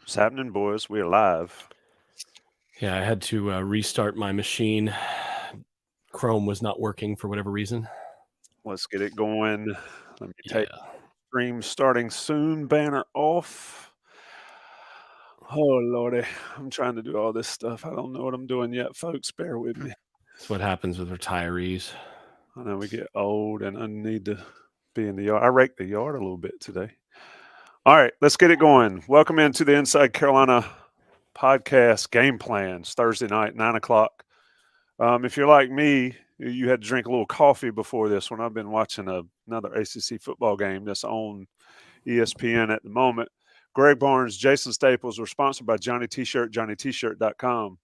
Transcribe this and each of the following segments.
What's happening, boys? We are live. Yeah, I had to restart my machine. Chrome was not working for whatever reason. Let's get it going. Let me take Yeah. stream starting soon. Banner off. Oh, Lordy. I'm trying to do all this stuff. I don't know what I'm doing yet, folks. Bear with me. That's what happens with retirees. I know we get old and I need to be in the yard. I raked the yard a little bit today. All right, let's get it going. Welcome into the Inside Carolina podcast game plans, Thursday night, 9 o'clock. If you're like me, you had to drink a little coffee before this one. I've been watching another ACC football game that's on ESPN at the moment. Greg Barnes, Jason Staples were sponsored by Johnny T-Shirt, JohnnyT-Shirt.com.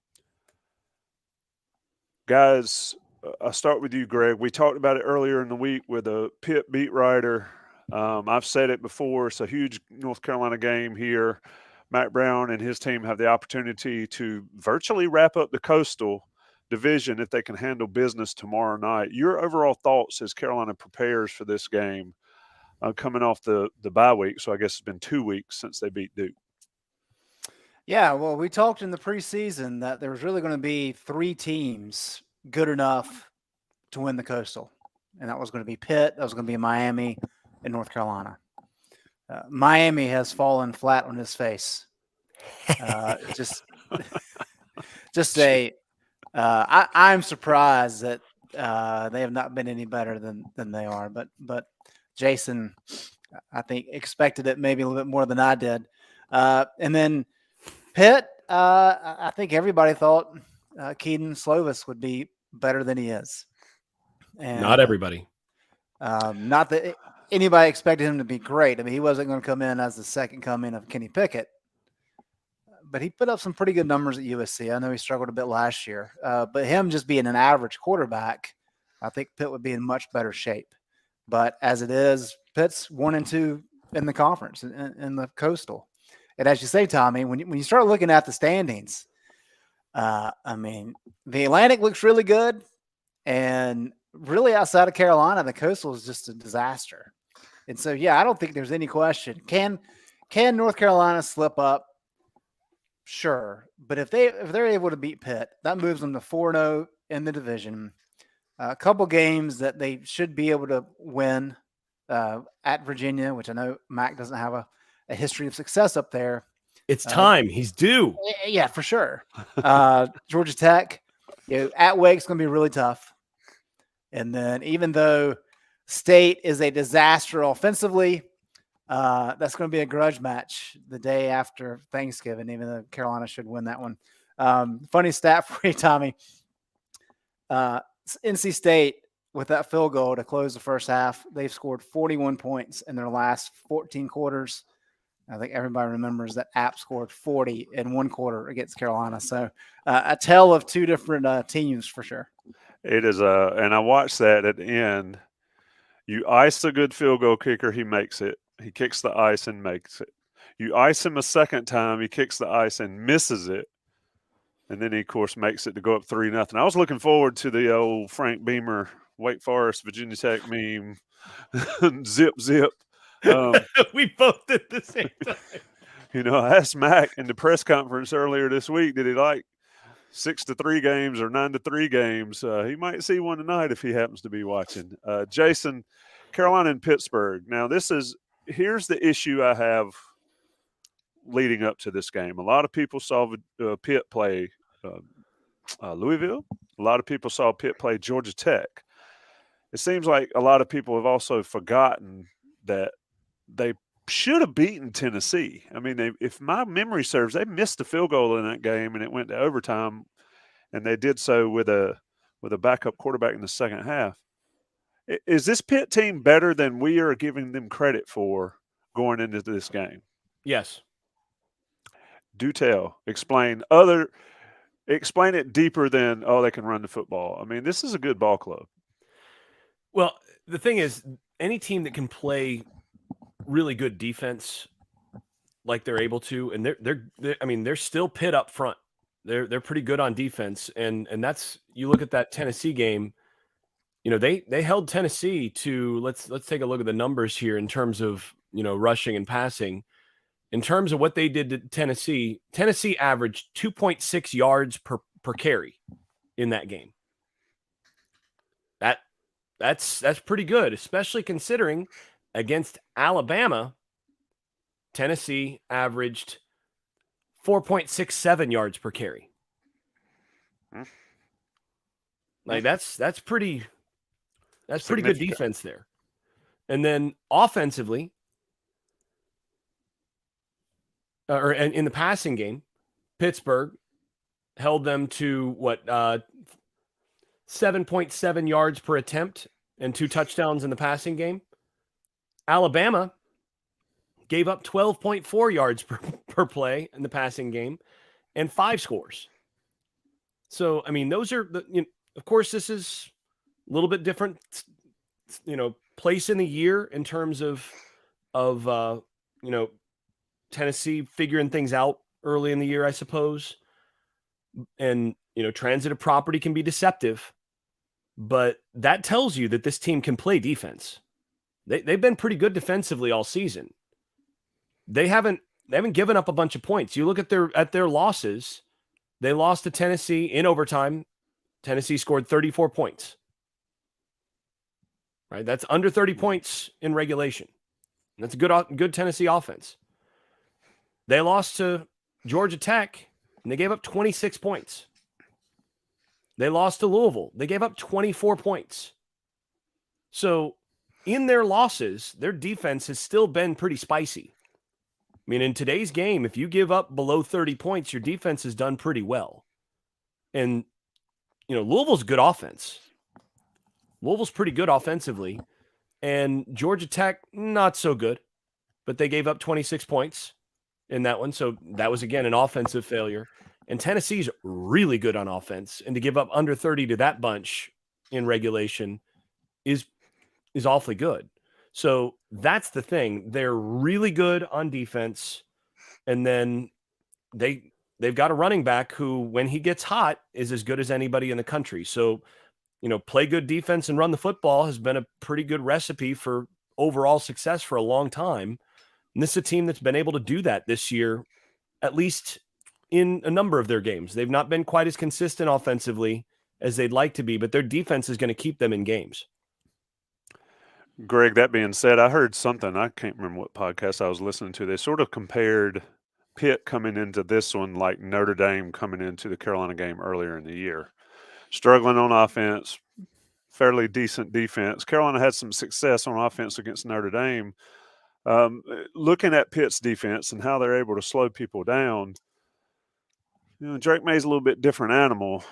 Guys, I'll start with you, Greg. We talked about it earlier in the week with a Pitt beat writer. I've said it before. It's a huge North Carolina game here. Matt Brown and his team have the opportunity to virtually wrap up the Coastal division if they can handle business tomorrow night. Your overall thoughts as Carolina prepares for this game coming off the bye week? So I guess it's been 2 weeks since they beat Duke. Yeah, well, we talked in the preseason that there was really going to be three teams good enough to win the Coastal, and that was going to be Pitt, that was going to be Miami, and North Carolina. Miami has fallen flat on his face. Just, I'm surprised that they have not been any better than they are. But Jason, I think expected it maybe a little bit more than I did, and then. Pitt, I think everybody thought Keaton Slovis would be better than he is. And, not everybody. Not that anybody expected him to be great. I mean, he wasn't going to come in as the second coming of Kenny Pickett. But he put up some pretty good numbers at USC. I know he struggled a bit last year. But him just being an average quarterback, I think Pitt would be in much better shape. But as it is, Pitt's 1-2 in the conference, in the Coastal. And as you say, Tommy, when you start looking at the standings, I mean, the Atlantic looks really good. And really outside of Carolina, the Coastal is just a disaster. And so, yeah, I don't think there's any question. Can North Carolina slip up? Sure. But if they're able to beat Pitt, that moves them to 4-0 in the division. A couple games that they should be able to win at Virginia, which I know Mac doesn't have a history of success up there. It's time. He's due. Yeah, for sure. Georgia Tech, at Wake's going to be really tough. And then even though State is a disaster offensively, that's going to be a grudge match the day after Thanksgiving, even though Carolina should win that one. Funny stat for you, Tommy. NC State, with that field goal to close the first half, they've scored 41 points in their last 14 quarters. I think everybody remembers that App scored 40 in one quarter against Carolina. So a tale of two different teams for sure. It is and I watched that at the end. You ice a good field goal kicker, he makes it. He kicks the ice and makes it. You ice him a second time, he kicks the ice and misses it. And then he, of course, makes it to go up 3-0. I was looking forward to the old Frank Beamer, Wake Forest, Virginia Tech meme. Zip. We both did the same time. I asked Mac in the press conference earlier this week, did he like 6-3 games or 9-3 games? He might see one tonight if he happens to be watching. Jason, Carolina and Pittsburgh. Now, here's the issue I have leading up to this game. A lot of people saw Pitt play Louisville. A lot of people saw Pitt play Georgia Tech. It seems like a lot of people have also forgotten that they should have beaten Tennessee. I mean, if my memory serves, they missed a field goal in that game, and it went to overtime, and they did so with a backup quarterback in the second half. Is this Pitt team better than we are giving them credit for going into this game? Yes. Do tell. Explain it deeper than, they can run the football. I mean, this is a good ball club. Well, the thing is, any team that can play really good defense like they're able to, and they're still Pitt up front. They're pretty good on defense, and that's, you look at that Tennessee game, they held Tennessee to, let's take a look at the numbers here in terms of, rushing and passing. In terms of what they did to Tennessee, Tennessee averaged 2.6 yards per carry in that game. That's pretty good, especially considering against Alabama, Tennessee averaged 4.67 yards per carry. Like that's pretty good defense there. And then offensively, or in the passing game, Pittsburgh held them to 7.7 yards per attempt and 2 touchdowns in the passing game. Alabama gave up 12.4 yards per play in the passing game and 5 scores. So, I mean, those are of course, this is a little bit different, place in the year in terms of Tennessee figuring things out early in the year, I suppose. And, transitive property can be deceptive, but that tells you that this team can play defense. They've been pretty good defensively all season. They haven't given up a bunch of points. You look at their losses. They lost to Tennessee in overtime. Tennessee scored 34 points. Right? That's under 30 points in regulation. That's a good Tennessee offense. They lost to Georgia Tech, and they gave up 26 points. They lost to Louisville. They gave up 24 points. So in their losses, their defense has still been pretty spicy. I mean, in today's game, if you give up below 30 points, your defense has done pretty well. And, Louisville's good offense. Louisville's pretty good offensively. And Georgia Tech, not so good. But they gave up 26 points in that one. So that was, again, an offensive failure. And Tennessee's really good on offense. And to give up under 30 to that bunch in regulation is awfully good. So that's the thing. They're really good on defense. And then they've got a running back who, when he gets hot, is as good as anybody in the country. So, play good defense and run the football has been a pretty good recipe for overall success for a long time. And this is a team that's been able to do that this year, at least in a number of their games. They've not been quite as consistent offensively as they'd like to be, but their defense is going to keep them in games. Greg, that being said, I heard something. I can't remember what podcast I was listening to. They sort of compared Pitt coming into this one like Notre Dame coming into the Carolina game earlier in the year. Struggling on offense, fairly decent defense. Carolina had some success on offense against Notre Dame. Looking at Pitt's defense and how they're able to slow people down, Drake May's a little bit different animal.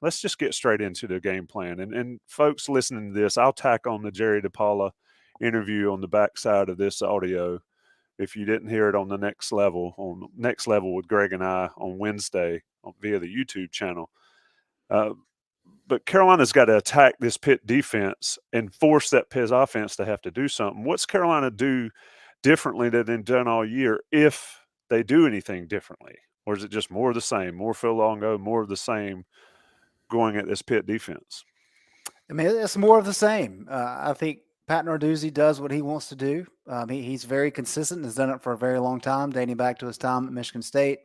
Let's just get straight into the game plan. And folks listening to this, I'll tack on the Jerry DePaula interview on the backside of this audio if you didn't hear it on the next level with Greg and I on Wednesday via the YouTube channel. But Carolina's got to attack this Pitt defense and force that Pitt offense to have to do something. What's Carolina do differently than they've done all year, if they do anything differently? Or is it just more of the same, more Phil Longo, more of the same going at this Pitt defense? I mean, it's more of the same. I think Pat Narduzzi does what he wants to do. He's very consistent and has done it for a very long time, dating back to his time at Michigan State.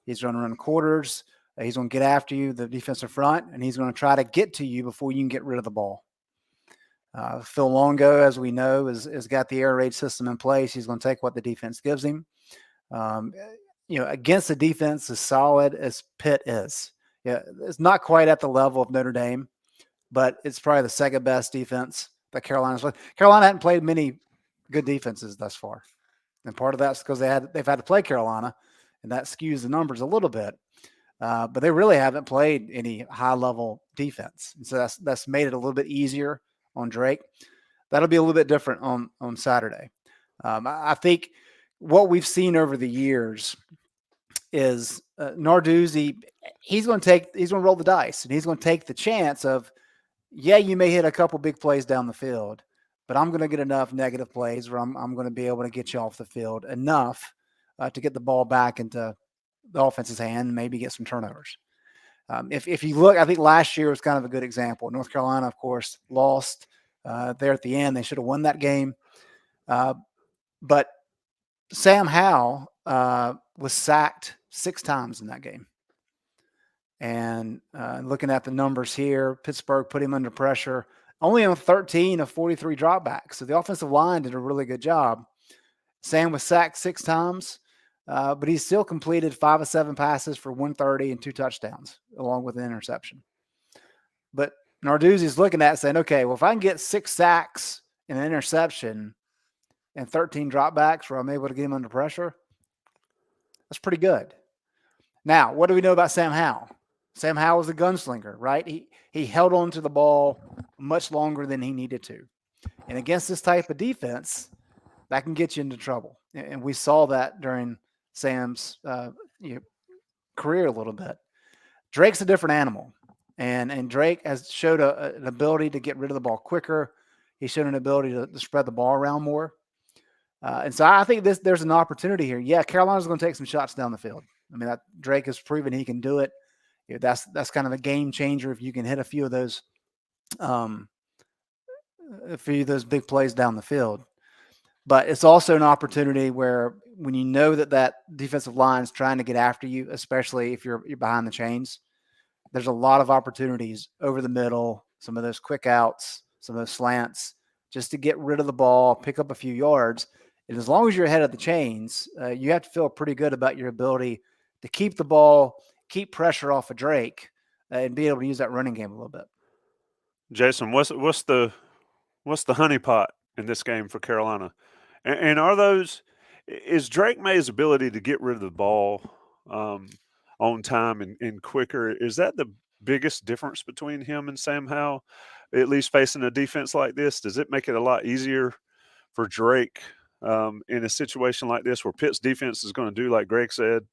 He's going to run quarters. He's going to get after you, the defensive front, and he's going to try to get to you before you can get rid of the ball. Phil Longo, as we know, has got the air raid system in place. He's going to take what the defense gives him. Against a defense as solid as Pitt is. Yeah, it's not quite at the level of Notre Dame, but it's probably the second best defense that Carolina's played. Carolina hadn't played many good defenses thus far. And part of that's because they've had to play Carolina, and that skews the numbers a little bit. But they really haven't played any high-level defense. And so that's made it a little bit easier on Drake. That'll be a little bit different on Saturday. I think what we've seen over the years is Narduzzi, he's going to roll the dice, and he's going to take the chance of, you may hit a couple big plays down the field, but I'm going to get enough negative plays where I'm going to be able to get you off the field enough to get the ball back into the offense's hand and maybe get some turnovers. If you look, I think last year was kind of a good example. North Carolina, of course, lost there at the end. They should have won that game. But Sam Howell was sacked 6 times in that game. And looking at the numbers here, Pittsburgh put him under pressure only on 13 of 43 dropbacks. So the offensive line did a really good job. Sam was sacked 6 times, but he still completed 5 of 7 passes for 130 and 2 touchdowns, along with an interception. But Narduzzi's looking at it saying, okay, well, if I can get 6 sacks and an interception and 13 dropbacks where I'm able to get him under pressure, that's pretty good. Now, what do we know about Sam Howell? Sam Howell was a gunslinger, right? He held on to the ball much longer than he needed to. And against this type of defense, that can get you into trouble. And we saw that during Sam's career a little bit. Drake's a different animal. And Drake has showed an ability to get rid of the ball quicker. He showed an ability to spread the ball around more. And so I think there's an opportunity here. Yeah, Carolina's going to take some shots down the field. I mean, Drake has proven he can do it. That's kind of a game changer if you can hit a few of those big plays down the field. But it's also an opportunity where when you know that defensive line is trying to get after you, especially if you're behind the chains, there's a lot of opportunities over the middle, some of those quick outs, some of those slants, just to get rid of the ball, pick up a few yards. And as long as you're ahead of the chains, you have to feel pretty good about your ability to keep the ball, keep pressure off of Drake, and be able to use that running game a little bit. Jason, what's the honeypot in this game for Carolina? And is Drake Maye's ability to get rid of the ball on time and quicker, is that the biggest difference between him and Sam Howell, at least facing a defense like this? Does it make it a lot easier for Drake in a situation like this where Pitt's defense is going to do like Greg said?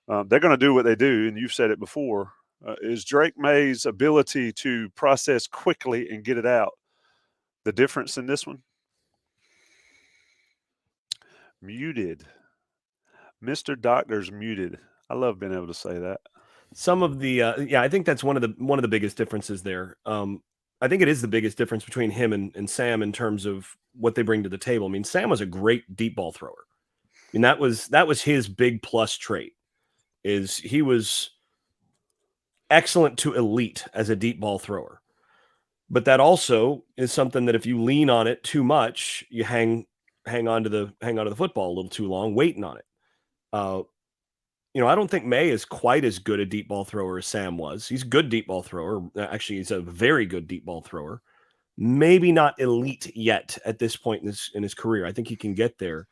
They're going to do what they do, and you've said it before. Is Drake Maye's ability to process quickly and get it out the difference in this one? Muted. Mr. Doctor's muted. I love being able to say that. Some of the I think that's one of the biggest differences there. I think it is the biggest difference between him and Sam in terms of what they bring to the table. I mean, Sam was a great deep ball thrower. I mean, that was his big plus trait, is he was excellent to elite as a deep ball thrower. But that also is something that if you lean on it too much, you hang on to the football a little too long, waiting on it. I don't think Maye is quite as good a deep ball thrower as Sam was. He's a good deep ball thrower. Actually, he's a very good deep ball thrower. Maybe not elite yet at this point in his career. I think he can get there.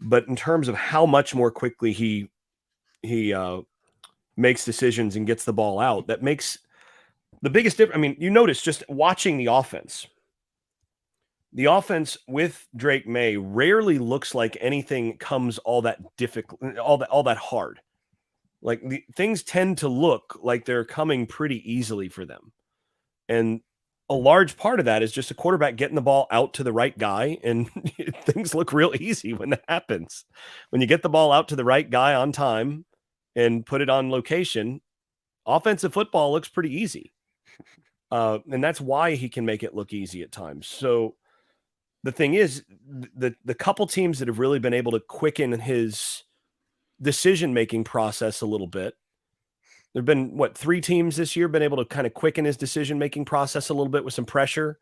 But in terms of how much more quickly he makes decisions and gets the ball out, that makes the biggest difference. I mean, you notice just watching the offense with Drake Maye rarely looks like anything comes all that difficult, all that hard. Like things tend to look like they're coming pretty easily for them. And a large part of that is just a quarterback getting the ball out to the right guy, and things look real easy when that happens. When you get the ball out to the right guy on time and put it on location, offensive football looks pretty easy. And that's why he can make it look easy at times. So the thing is, the couple teams that have really been able to quicken his decision-making process a little bit. There've been 3 teams this year been able to kind of quicken his decision-making process a little bit with some pressure.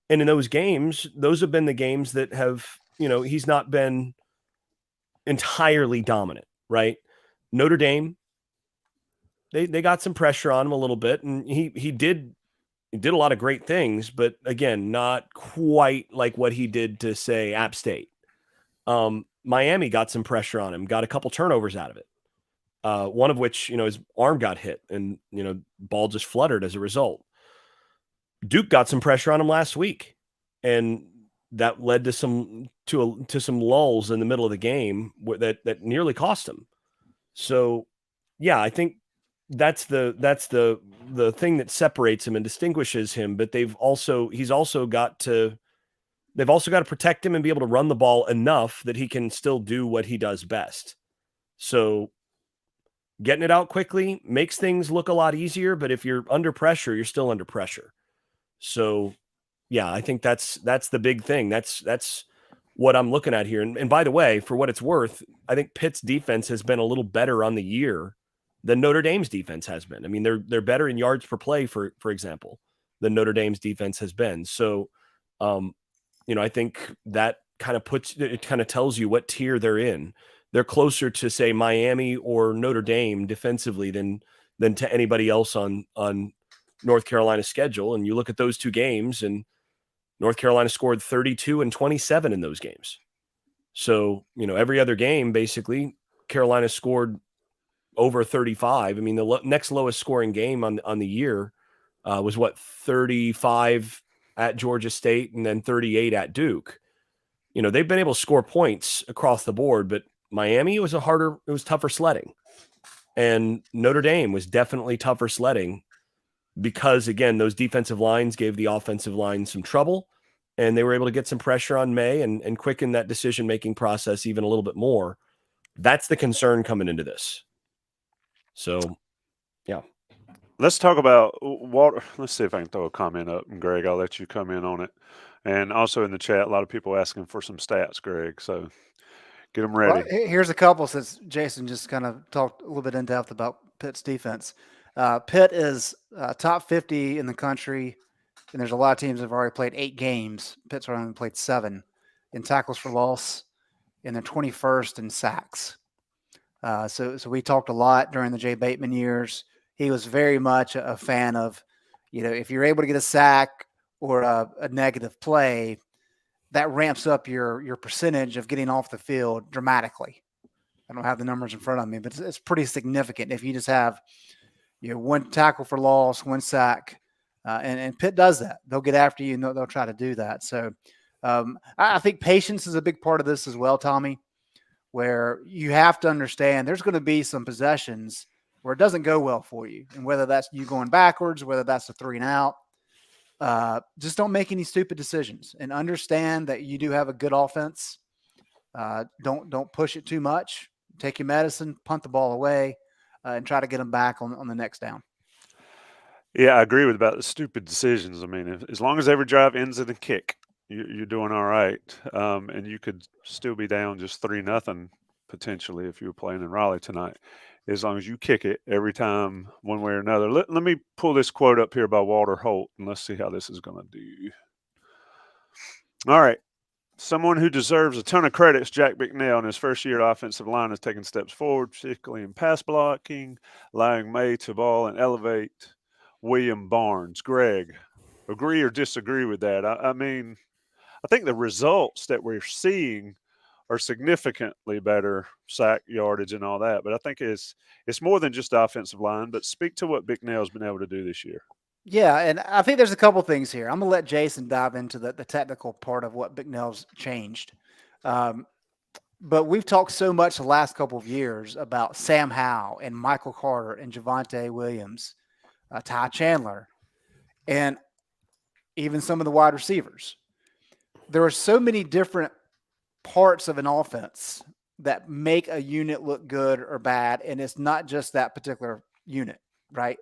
And in those games, those have been the games that have, he's not been entirely dominant, right? Notre Dame, they got some pressure on him a little bit, and he did a lot of great things, but again, not quite like what he did to, say, App State. Miami got some pressure on him, got a couple turnovers out of it. One of which, his arm got hit and, ball just fluttered as a result. Duke got some pressure on him last week, and that led to some lulls in the middle of the game that nearly cost him. So, yeah, I think that's the thing that separates him and distinguishes him. But they've also got to protect him and be able to run the ball enough that he can still do what he does best. So getting it out quickly makes things look a lot easier, but if you're under pressure, you're still under pressure. So yeah, I think that's the big thing. That's what I'm looking at here. And by the way, for what it's worth, I think Pitt's defense has been a little better on the year than Notre Dame's defense has been. I mean, they're better in yards per play, for example, than Notre Dame's defense has been. So, I think that kind of tells you what tier they're in. They're closer to, say, Miami or Notre Dame defensively than to anybody else on North Carolina's schedule. And you look at those two games, and North Carolina scored 32 and 27 in those games. So, every other game, basically, Carolina scored over 35. I mean, the next lowest scoring game on the year was 35 at Georgia State and then 38 at Duke. They've been able to score points across the board, but Miami was tougher sledding. And Notre Dame was definitely tougher sledding because, again, those defensive lines gave the offensive line some trouble, and they were able to get some pressure on Maye and quicken that decision-making process even a little bit more. That's the concern coming into this. So, yeah. Let's talk about water. Let's see if I can throw a comment up, and Greg, I'll let you come in on it. And also in the chat, a lot of people asking for some stats, Greg. So get them ready. Well, here's a couple, since Jason just kind of talked a little bit in depth about Pitt's defense. Pitt is top 50 in the country, and there's a lot of teams that have already played 8 games. Pitt's only played 7 in tackles for loss, and they're 21st in sacks. So we talked a lot during the Jay Bateman years. He was very much a fan of, if you're able to get a sack or a negative play, that ramps up your percentage of getting off the field dramatically. I don't have the numbers in front of me, but it's pretty significant if you just have, 1 tackle for loss, 1 sack, and Pitt does that. They'll get after you, and they'll try to do that. So I think patience is a big part of this as well, Tommy, where you have to understand there's going to be some possessions where it doesn't go well for you, and whether that's you going backwards, whether that's a 3 and out. Just don't make any stupid decisions, and understand that you do have a good offense. Don't push it too much. Take your medicine, punt the ball away, and try to get them back on the next down. Yeah, I agree about the stupid decisions. I mean, as long as every drive ends in a kick, you're doing all right. And you could still be down just 3-0 potentially if you were playing in Raleigh tonight, as long as you kick it every time one way or another. Let me pull this quote up here by Walter Holt, and let's see how this is going to do. All right. Someone who deserves a ton of credit is Jack Bicknell. In his first year at offensive line has taken steps forward, particularly in pass blocking, allowing Maye to ball and elevate William Barnes. Greg, agree or disagree with that? I mean, I think the results that we're seeing are significantly better, sack yardage and all that. But I think it's more than just the offensive line. But speak to what Bicknell's been able to do this year. Yeah, and I think there's a couple things here. I'm going to let Jason dive into the technical part of what Bicknell's changed. But we've talked so much the last couple of years about Sam Howell and Michael Carter and Javonte Williams, Ty Chandler, and even some of the wide receivers. There are so many different parts of an offense that make a unit look good or bad, and it's not just that particular unit, right?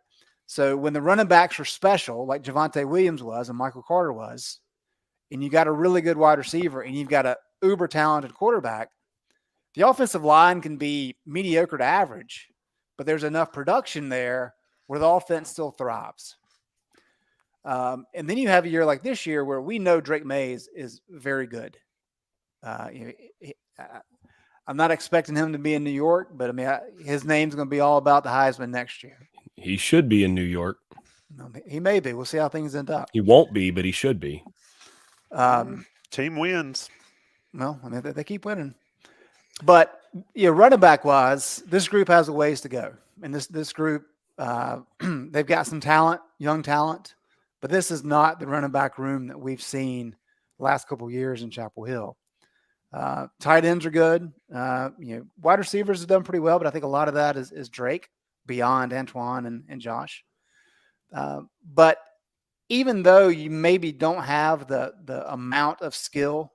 So when the running backs are special, like Javonte Williams was and Michael Carter was, and you got a really good wide receiver and you've got a uber talented quarterback, the offensive line can be mediocre to average, but there's enough production there where the offense still thrives. And then you have a year like this year where we know Drake Maye is very good. I'm not expecting him to be in New York, but I mean, his name's going to be all about the Heisman next year. He should be in New York. He may be. We'll see how things end up. He won't be, but he should be. Team wins. Well, I mean, they keep winning. But running back wise, this group has a ways to go. And this group, they've got some talent, young talent, but this is not the running back room that we've seen the last couple of years in Chapel Hill. Tight ends are good. Wide receivers have done pretty well, but I think a lot of that is Drake beyond Antoine and Josh. But even though you maybe don't have the amount of skill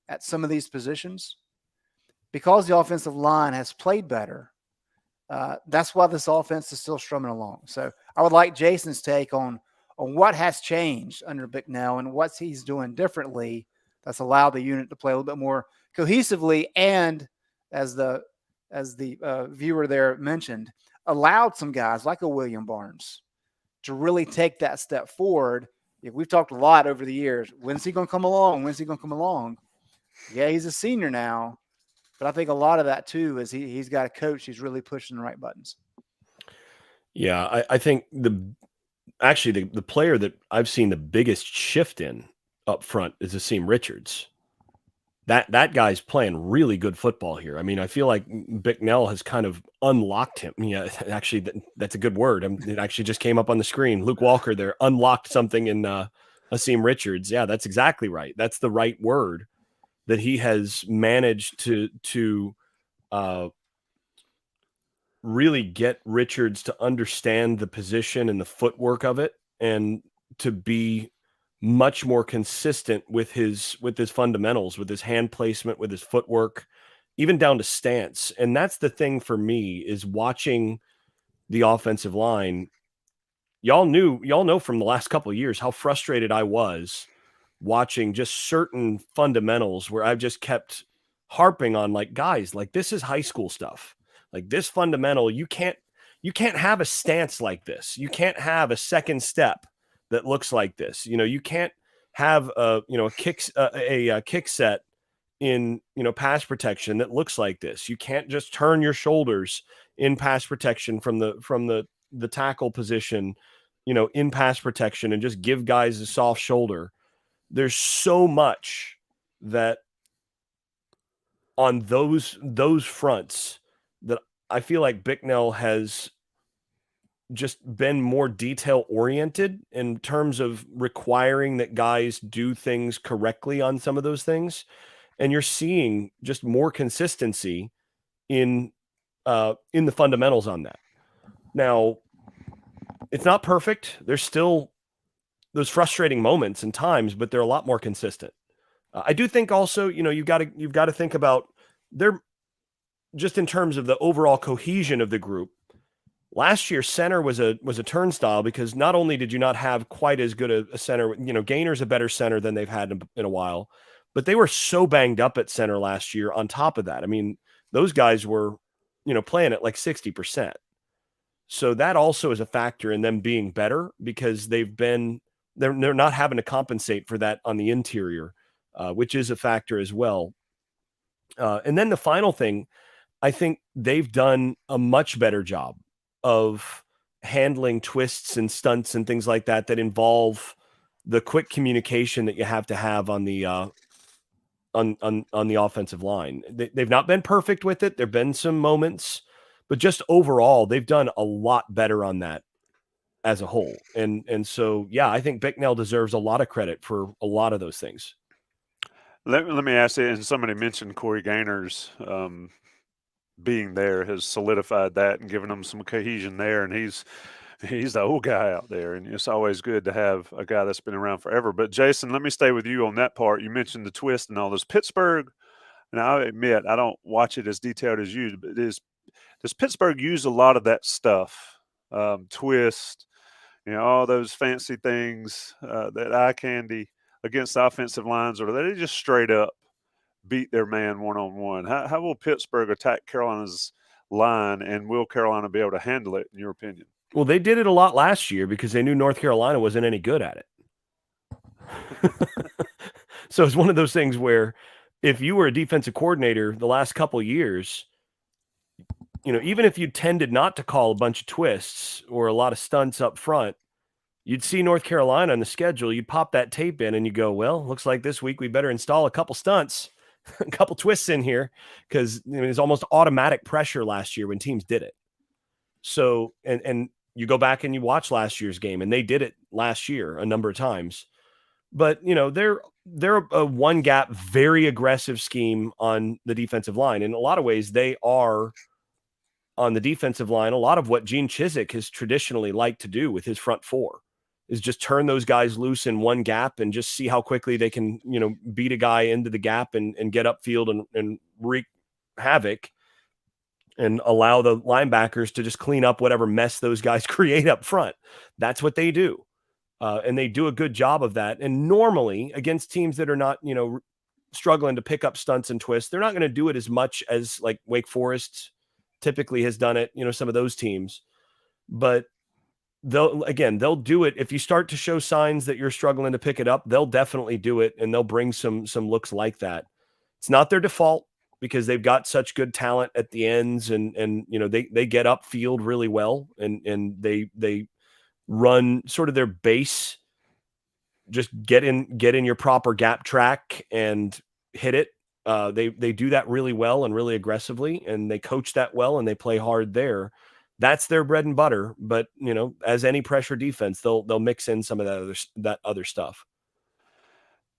at some of these positions, because the offensive line has played better, that's why this offense is still strumming along. So I would like Jason's take on what has changed under Bicknell and what he's doing differently that's allowed the unit to play a little bit more cohesively, and as the viewer there mentioned, allowed some guys like a William Barnes to really take that step forward. We've talked a lot over the years. When's he going to come along? When's he going to come along? Yeah, he's a senior now, but I think a lot of that too is he's got a coach who's really pushing the right buttons. Yeah, I think the player that I've seen the biggest shift in up front is Asim Richards. That guy's playing really good football here. I mean, I feel like Bicknell has kind of unlocked him. Yeah, actually, that's a good word. It actually just came up on the screen. Luke Walker there unlocked something in Asim Richards. Yeah, that's exactly right. That's the right word, that he has managed to really get Richards to understand the position and the footwork of it, and to be much more consistent with his fundamentals, with his hand placement, with his footwork, even down to stance. And that's the thing for me, is watching the offensive line. Y'all know from the last couple of years how frustrated I was watching just certain fundamentals where I've just kept harping on, like, guys, like, this is high school stuff. Like, this fundamental, you can't have a stance like this. You can't have a second step that looks like this. You can't have a kick set in, pass protection that looks like this. You can't just turn your shoulders in pass protection from the tackle position, in pass protection, and just give guys a soft shoulder. There's so much that on those fronts that I feel like Bicknell has just been more detail oriented in terms of requiring that guys do things correctly on some of those things. And you're seeing just more consistency in the fundamentals on that. Now, it's not perfect. There's still those frustrating moments and times, but they're a lot more consistent. I do think also, you've got to think about their, just in terms of the overall cohesion of the group. Last year, center was a turnstile, because not only did you not have quite as good a center, Gainer's a better center than they've had in a while, but they were so banged up at center last year on top of that. I mean, those guys were, playing at like 60%. So that also is a factor in them being better, because they're not having to compensate for that on the interior, which is a factor as well. And then the final thing, I think they've done a much better job of handling twists and stunts and things like that involve the quick communication that you have to have on the on the offensive line. They've not been perfect with it. There've been some moments, but just overall, they've done a lot better on that as a whole. And so, yeah, I think Bicknell deserves a lot of credit for a lot of those things. Let me ask you, and somebody mentioned Corey Gainer's being there has solidified that and given them some cohesion there, and he's the old guy out there, and it's always good to have a guy that's been around forever. But Jason, let me stay with you on that part. You mentioned the twist and all this. Pittsburgh, and I admit I don't watch it as detailed as you, but does Pittsburgh use a lot of that stuff, twist, all those fancy things, that eye candy against the offensive lines, or do they just straight up beat their man one-on-one? How will Pittsburgh attack Carolina's line, and will Carolina be able to handle it, in your opinion? Well, they did it a lot last year because they knew North Carolina wasn't any good at it. So it's one of those things where if you were a defensive coordinator the last couple of years, even if you tended not to call a bunch of twists or a lot of stunts up front, you'd see North Carolina on the schedule, you'd pop that tape in and you go, well, looks like this week we better install a couple stunts, a couple twists in here, because it was almost automatic pressure last year when teams did it. So, and you go back and you watch last year's game, and they did it last year a number of times. But, they're a one gap, very aggressive scheme on the defensive line. In a lot of ways, they are on the defensive line. A lot of what Gene Chizik has traditionally liked to do with his front four is just turn those guys loose in one gap and just see how quickly they can, beat a guy into the gap and get upfield and wreak havoc, and allow the linebackers to just clean up whatever mess those guys create up front. That's what they do. And they do a good job of that. And normally against teams that are not, struggling to pick up stunts and twists. They're not going to do it as much as like Wake Forest typically has done it, some of those teams. But they'll do it. If you start to show signs that you're struggling to pick it up, they'll definitely do it, and they'll bring some looks like that. It's not their default because they've got such good talent at the ends, and they get upfield really well, and they run sort of their base. Just get in your proper gap track and hit it. They do that really well and really aggressively, and they coach that well, and they play hard there. That's their bread and butter. But as any pressure defense, they'll mix in some of that other stuff.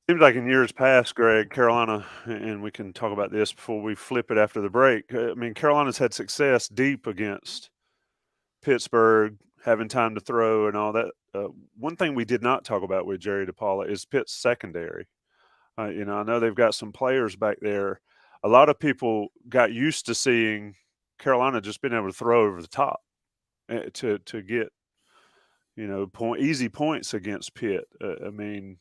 Seems like in years past, Greg, Carolina, and we can talk about this before we flip it after the break. I mean, Carolina's had success deep against Pittsburgh, having time to throw and all that. One thing we did not talk about with Jerry DePaula is Pitt's secondary. I know they've got some players back there. A lot of people got used to seeing Carolina just being able to throw over the top to get, easy points against Pitt. I mean,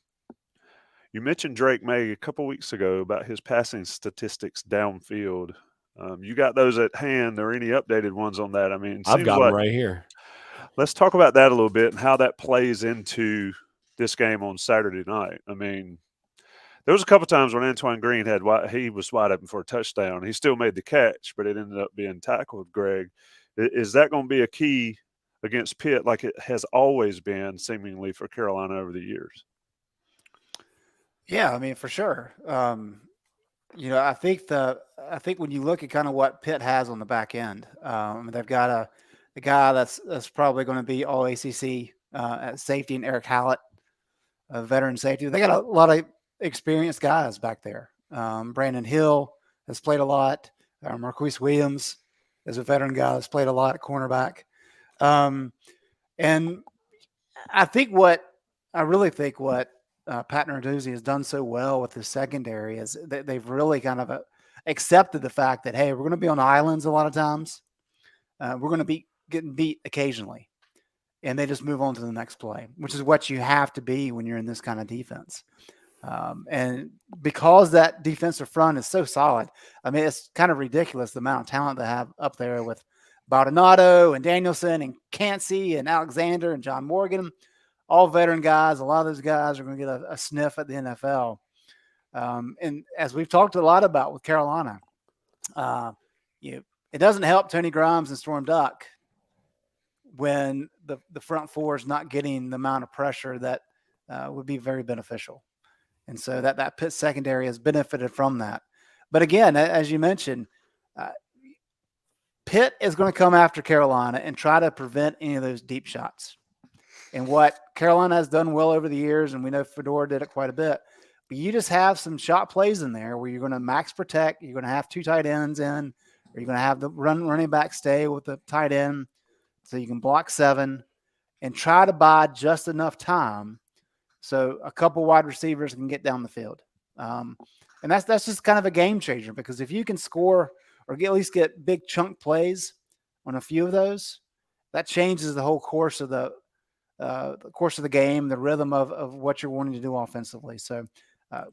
you mentioned Drake Maye a couple weeks ago about his passing statistics downfield. You got those at hand, or any updated ones on that? I mean, I've got them right here. Let's talk about that a little bit and how that plays into this game on Saturday night. I mean, there was a couple times when Antoine Green he was wide open for a touchdown. He still made the catch, but it ended up being tackled. Greg, is that going to be a key against Pitt, like it has always been seemingly for Carolina over the years? Yeah, I mean, for sure. I think when you look at kind of what Pitt has on the back end, they've got a guy that's probably going to be all ACC at safety, and Eric Hallett, a veteran safety. They got a lot of experienced guys back there. Brandon Hill has played a lot. Marquise Williams is a veteran guy that's played a lot at cornerback. And I really think what Pat Narduzzi has done so well with the secondary is that they've really kind of accepted the fact that, hey, we're going to be on islands a lot of times. We're going to be getting beat occasionally, and they just move on to the next play, which is what you have to be when you're in this kind of defense. And because that defensive front is so solid, I mean, it's kind of ridiculous the amount of talent they have up there with Baldonado and Danielson and Cansey and Alexander and John Morgan, all veteran guys. A lot of those guys are going to get a sniff at the NFL. And as we've talked a lot about with Carolina, it doesn't help Tony Grimes and Storm Duck when the front four is not getting the amount of pressure that would be very beneficial. And so that Pitt secondary has benefited from that. But again, as you mentioned, Pitt is going to come after Carolina and try to prevent any of those deep shots. And what Carolina has done well over the years, and we know Fedora did it quite a bit, but you just have some shot plays in there where you're going to max protect, you're going to have two tight ends in, or you're going to have the running back stay with the tight end so you can block 7 and try to buy just enough time so a couple wide receivers can get down the field. And that's just kind of a game changer, because if you can score or at least get big chunk plays on a few of those, that changes the whole course of the game, the rhythm of what you're wanting to do offensively. So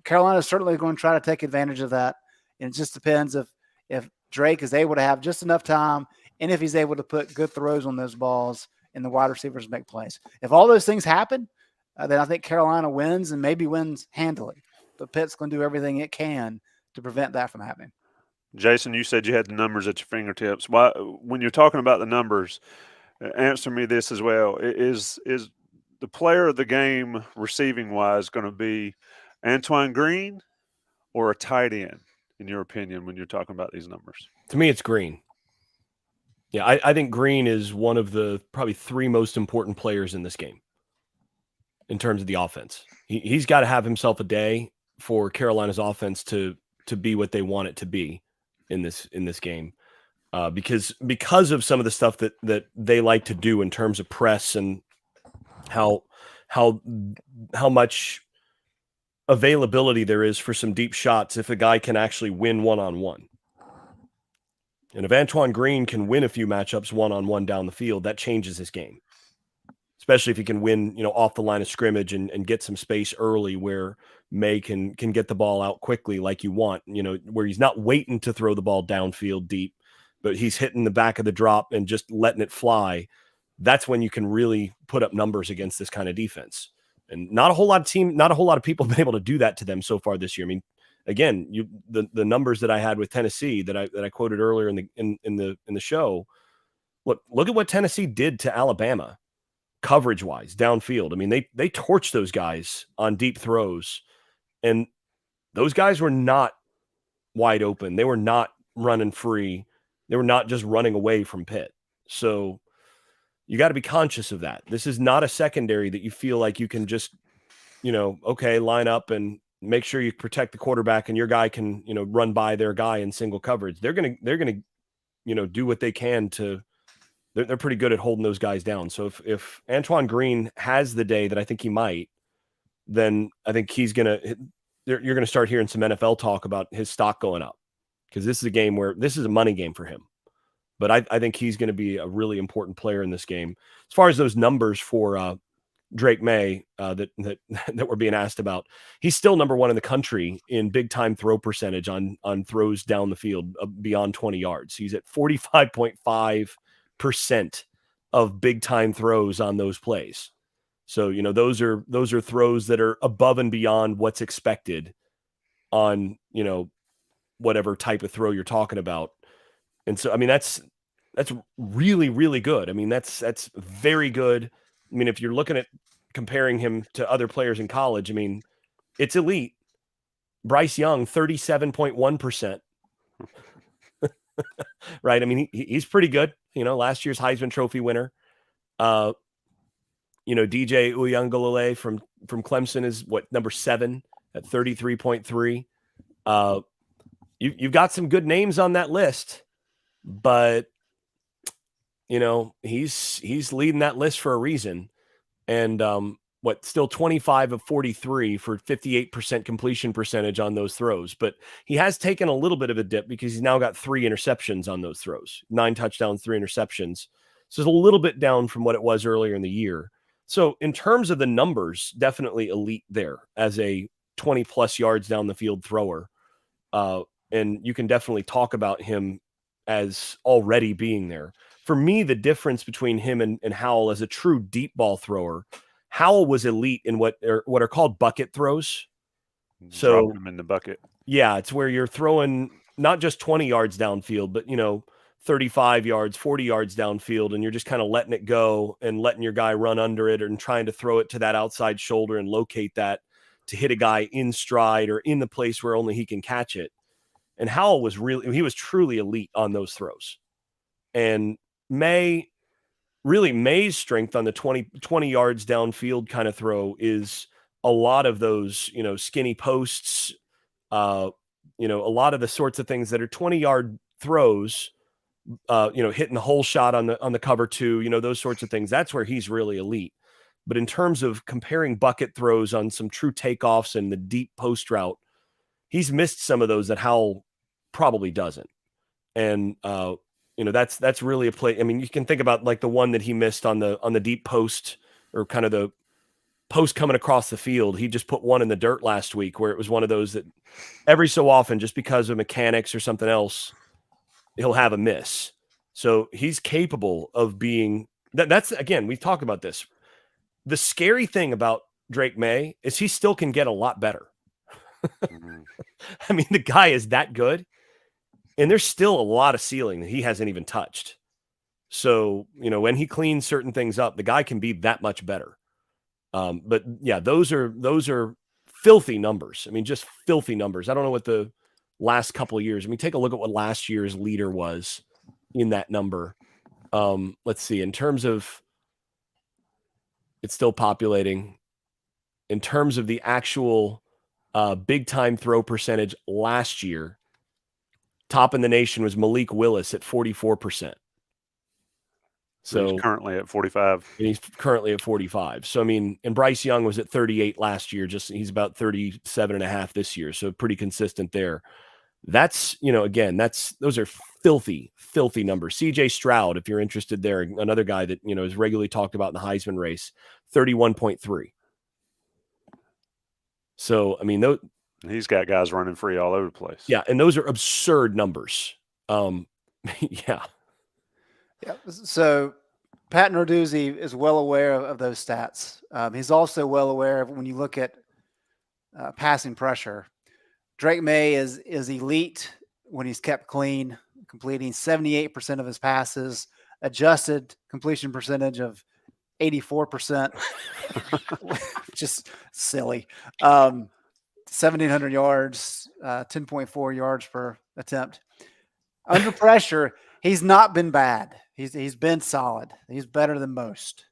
Carolina is certainly going to try to take advantage of that. And it just depends if Drake is able to have just enough time, and if he's able to put good throws on those balls and the wide receivers make plays. If all those things happen, then I think Carolina wins, and maybe wins handily. But Pitt's going to do everything it can to prevent that from happening. Jason, you said you had the numbers at your fingertips. Why, when you're talking about the numbers, answer me this as well. Is the player of the game receiving-wise going to be Antoine Green or a tight end, in your opinion, when you're talking about these numbers? To me, it's Green. Yeah, I think Green is one of the probably 3 most important players in this game in terms of the offense. He's got to have himself a day for Carolina's offense to be what they want it to be in this game. Because of some of the stuff that they like to do in terms of press and how much availability there is for some deep shots if a guy can actually win one-on-one. And if Antoine Green can win a few matchups one-on-one down the field, that changes his game. especially if he can win, off the line of scrimmage and get some space early where Maye can get the ball out quickly like you want, where he's not waiting to throw the ball downfield deep, but he's hitting the back of the drop and just letting it fly. That's when you can really put up numbers against this kind of defense. And not a whole lot of people have been able to do that to them so far this year. I mean, again, the numbers that I had with Tennessee that I quoted earlier in the show. Look at what Tennessee did to Alabama, coverage wise, downfield. I mean, they torched those guys on deep throws, and those guys were not wide open. They were not running free. They were not just running away from Pitt. So you got to be conscious of that. This is not a secondary that you feel like you can just, line up and make sure you protect the quarterback and your guy can, run by their guy in single coverage. They're going to, do what they can to. They're pretty good at holding those guys down. So if Antoine Green has the day that I think he might, then I think you're going to start hearing some NFL talk about his stock going up, because this is a game where this is a money game for him. But I think he's going to be a really important player in this game. As far as those numbers for Drake Maye that we're being asked about, he's still number one in the country in big time throw percentage on throws down the field beyond 20 yards. He's at 45.5% of big time throws on those plays. So, those are throws that are above and beyond what's expected on, whatever type of throw you're talking about. And so, I mean, that's really, really good. I mean, that's very good. I mean, if you're looking at comparing him to other players in college, I mean, it's elite. Bryce Young, 37.1%. Right. I mean, he's pretty good. Last year's Heisman Trophy winner. DJ Uiagalelei from Clemson is number 7 at 33.3. You've got some good names on that list, but he's leading that list for a reason. And still 25 of 43 for 58% completion percentage on those throws. But he has taken a little bit of a dip because he's now got 3 interceptions on those throws, 9 touchdowns, 3 interceptions. So it's a little bit down from what it was earlier in the year. So in terms of the numbers, definitely elite there as a 20 plus yards down the field thrower. And you can definitely talk about him as already being there. For me, the difference between him and Howell as a true deep ball thrower, Howell was elite in what are called bucket throws. So drop him in the bucket. Yeah, it's where you're throwing not just 20 yards downfield, but 35 yards, 40 yards downfield, and you're just kind of letting it go and letting your guy run under it and trying to throw it to that outside shoulder and locate that to hit a guy in stride or in the place where only he can catch it. And Howell was truly elite on those throws. And Maye's strength on the 20 yards downfield kind of throw is a lot of those, skinny posts, a lot of the sorts of things that are 20-yard throws, hitting the hole shot on the cover 2, those sorts of things. That's where he's really elite. But in terms of comparing bucket throws on some true takeoffs and the deep post route, he's missed some of those that Howell probably doesn't. And, that's really a play. I mean, you can think about like the one that he missed on the deep post, or kind of the post coming across the field. He just put one in the dirt last week where it was one of those that every so often, just because of mechanics or something else, he'll have a miss. So he's capable of being that's again, we've talked about this. The scary thing about Drake Maye is he still can get a lot better. I mean, the guy is that good, and there's still a lot of ceiling that he hasn't even touched. So, when he cleans certain things up, the guy can be that much better. But yeah, those are filthy numbers. I mean, just filthy numbers. I don't know what the last couple of years. I mean, take a look at what last year's leader was in that number. Let's see. In terms of, it's still populating. In terms of the actual big time throw percentage last year, top in the nation was Malik Willis at 44%. So he's currently at 45. And he's currently at 45. So, I mean, and Bryce Young was at 38 last year. He's about 37.5 this year. So pretty consistent there. That's, again, those are filthy, filthy numbers. CJ Stroud, if you're interested there, another guy that, is regularly talked about in the Heisman race, 31.3. So, I mean, he's got guys running free all over the place. Yeah. And those are absurd numbers. Yeah. Yeah. So Pat Narduzzi is well aware of those stats. He's also well aware of when you look at passing pressure. Drake Maye is elite when he's kept clean, completing 78% of his passes, adjusted completion percentage of 84%, just silly. 1,700 yards, 10.4 yards per attempt. Under pressure, he's not been bad. He's been solid. He's better than most,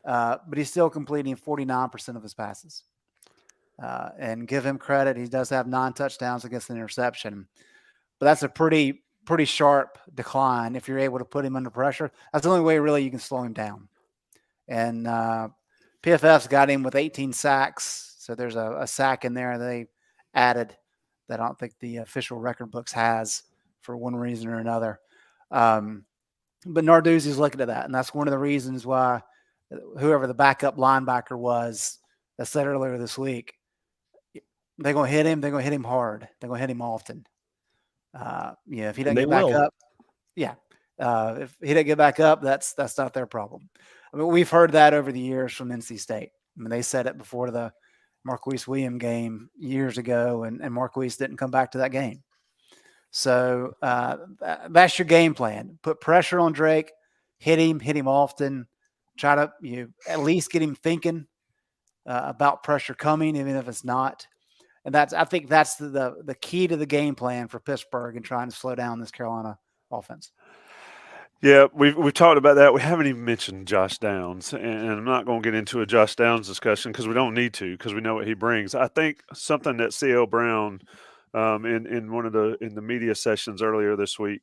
but he's still completing 49% of his passes. And give him credit, he does have 9 touchdowns against an interception, but that's a pretty sharp decline. If you're able to put him under pressure, that's the only way really you can slow him down. And PFF's got him with 18 sacks, so there's a sack in there they added that I don't think the official record books has for one reason or another. But Narduzzi's looking at that, and that's one of the reasons why whoever the backup linebacker was that said earlier this week, they're going to hit him. They're going to hit him hard. They're going to hit him often. If he doesn't get back up, if he doesn't get back up, that's not their problem. I mean, we've heard that over the years from NC State. I mean, they said it before the Marquise Williams game years ago, and Marquise didn't come back to that game. So that's your game plan. Put pressure on Drake, hit him often. Try to at least get him thinking about pressure coming, even if it's not. And I think that's the key to the game plan for Pittsburgh and trying to slow down this Carolina offense. Yeah, we've talked about that. We haven't even mentioned Josh Downs, and I'm not going to get into a Josh Downs discussion because we don't need to, because we know what he brings. I think something that C.L. Brown in one of the media sessions earlier this week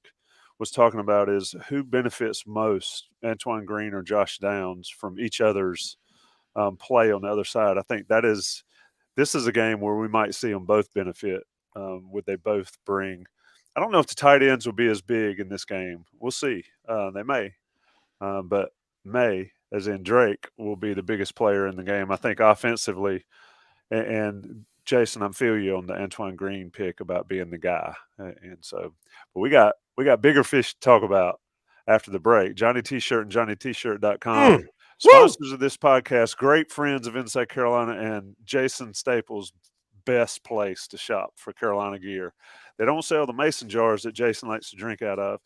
was talking about is who benefits most, Antoine Green or Josh Downs, from each other's play on the other side. I think this is a game where we might see them both benefit. Would they both bring? I don't know if the tight ends will be as big in this game. We'll see. They may. But Maye, as in Drake, will be the biggest player in the game, I think, offensively. And Jason, I'm feel you on the Antoine Green pick about being the guy. And so, but we got bigger fish to talk about after the break. Johnny T-Shirt and JohnnyT-Shirt.com. Sponsors of this podcast, great friends of Inside Carolina, and Jason Staples' best place to shop for Carolina gear. They don't sell the mason jars that Jason likes to drink out of,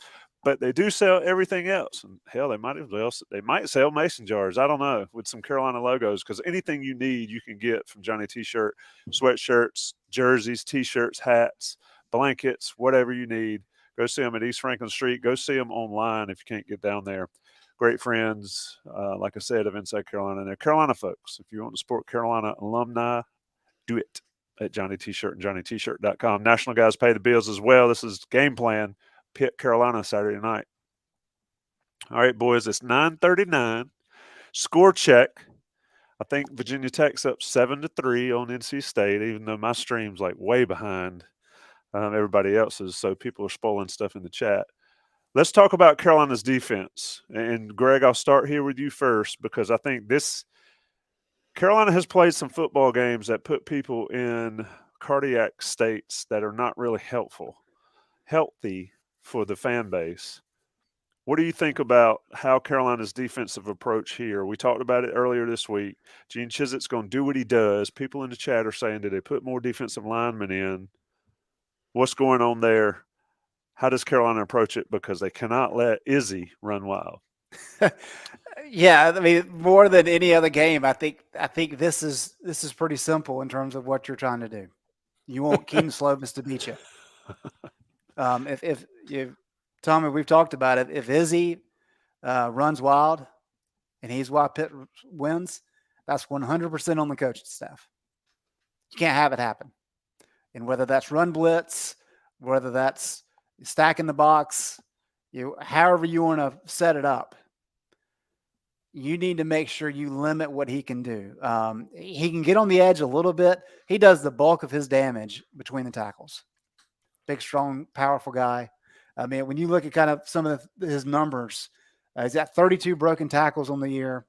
but they do sell everything else. And hell, they might sell mason jars. I don't know, with some Carolina logos, because anything you need, you can get from Johnny T-Shirt, sweatshirts, jerseys, T-shirts, hats, blankets, whatever you need. Go see them at East Franklin Street. Go see them online if you can't get down there. Great friends, like I said, of Inside Carolina. And they're Carolina folks. If you want to support Carolina alumni, do it at Johnny T-Shirt and JohnnyT-Shirt.com. National guys pay the bills as well. This is game plan. Pitt, Carolina, Saturday night. All right, boys, it's 9:39. Score check. I think Virginia Tech's up 7-3 on NC State, even though my stream's like way behind everybody else's, so people are spoiling stuff in the chat. Let's talk about Carolina's defense. And, Greg, I'll start here with you first, because I think Carolina has played some football games that put people in cardiac states that are not really healthy for the fan base. What do you think about how Carolina's defensive approach here? We talked about it earlier this week. Gene Chiswick's going to do what he does. People in the chat are saying, did they put more defensive linemen in? What's going on there? How does Carolina approach it? Because they cannot let Izzy run wild. Yeah, I mean, more than any other game, I think this is pretty simple in terms of what you're trying to do. You want Keaton Slovis to beat you. If you, Tommy, we've talked about it. If Izzy runs wild and he's why Pitt wins, that's 100% on the coaching staff. You can't have it happen. And whether that's run blitz, whether that's stacking the box, however you want to set it up, you need to make sure you limit what he can do. He can get on the edge a little bit. He does the bulk of his damage between the tackles. big, strong, powerful guy. I mean, when you look at kind of some of his numbers, he's got 32 broken tackles on the year,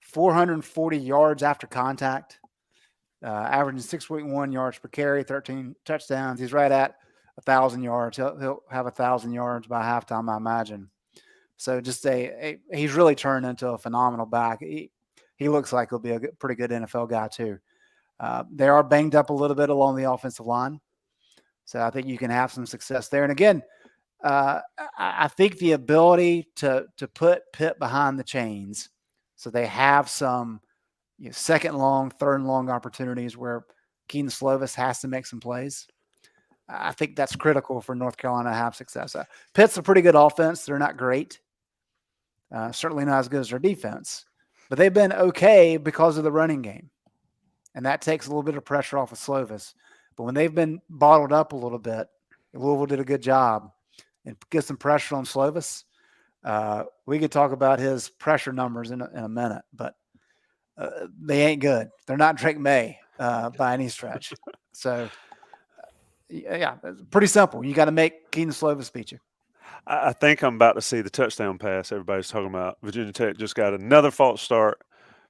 440 yards after contact, averaging 6.1 yards per carry, 13 touchdowns. He's right at 1,000 yards. He'll have 1,000 yards by halftime, I imagine. So just he's really turned into a phenomenal back. He looks like he'll be a pretty good NFL guy too. They are banged up a little bit along the offensive line. So I think you can have some success there. And again, I think the ability to put Pitt behind the chains so they have some second long, third and long opportunities where Keaton Slovis has to make some plays. I think that's critical for North Carolina to have success. Pitt's a pretty good offense. They're not great. Certainly not as good as their defense. But they've been okay because of the running game. And that takes a little bit of pressure off of Slovis. But when they've been bottled up a little bit, Louisville did a good job and get some pressure on Slovis. We could talk about his pressure numbers in a minute, but they ain't good. They're not Drake Maye by any stretch. So, yeah, it's pretty simple. You got to make Keaton Slovis beat you. I think I'm about to see the touchdown pass everybody's talking about. Virginia Tech just got another false start.